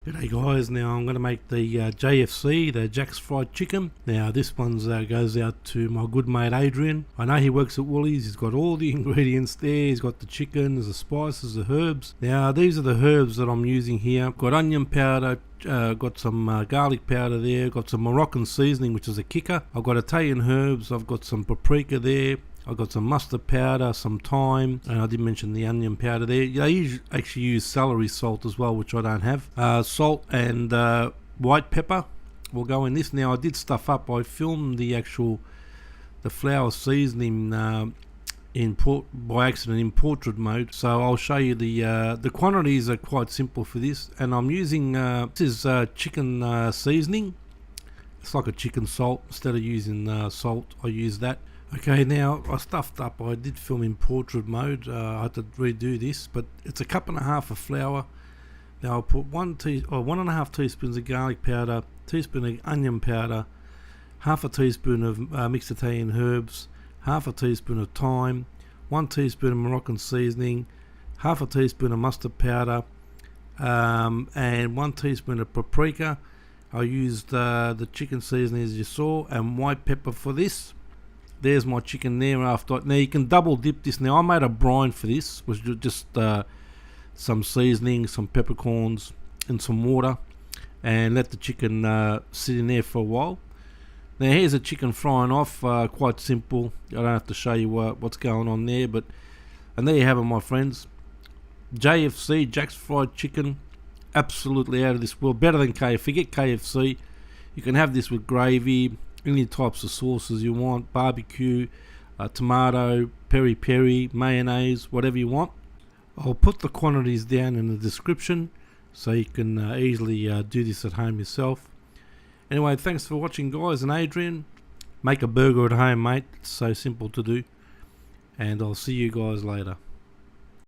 G'day guys, now I'm going to make the JFC, the Jack's Fried Chicken. Now this one goes out to my good mate Adrian. I know he works at Woolies, he's got all the ingredients there, he's got the chickens, the spices, the herbs. Now these are the herbs that I'm using here. Got onion powder, got some garlic powder there, got some Moroccan seasoning which is a kicker. I've got Italian herbs, I've got some paprika there. I've got some mustard powder, some thyme, and I did mention the onion powder there. They actually use celery salt as well, which I don't have. Salt and white pepper will go in this. Now I did stuff up. I filmed the flour seasoning by accident in portrait mode, so I'll show you the quantities are quite simple for this. And I'm using this is chicken seasoning. It's like a chicken salt. Instead of using salt, I use that. Okay, now I stuffed up. I did film in portrait mode. I had to redo this, but it's a cup and a half of flour. Now I'll put 1.5 teaspoons of garlic powder, teaspoon of onion powder, half a teaspoon of mixed Italian herbs, half a teaspoon of thyme, 1 teaspoon of Moroccan seasoning, half a teaspoon of mustard powder, and 1 teaspoon of paprika. I used the chicken seasoning as you saw, and white pepper for this. There's my chicken there after. Now you can double dip this. Now I made a brine for this, which was just some seasoning, some peppercorns and some water, and let the chicken sit in there for a while. Now here's the chicken frying off, quite simple. I don't have to show you what's going on there, and there you have it, my friends. JFC, Jack's Fried Chicken, absolutely out of this world, better than KFC. Forget KFC, you can have this with gravy, any types of sauces you want, barbecue, tomato, peri-peri, mayonnaise, whatever you want. I'll put the quantities down in the description so you can easily do this at home yourself. Anyway, thanks for watching guys, and Adrian, make a burger at home mate, it's so simple to do, and I'll see you guys later.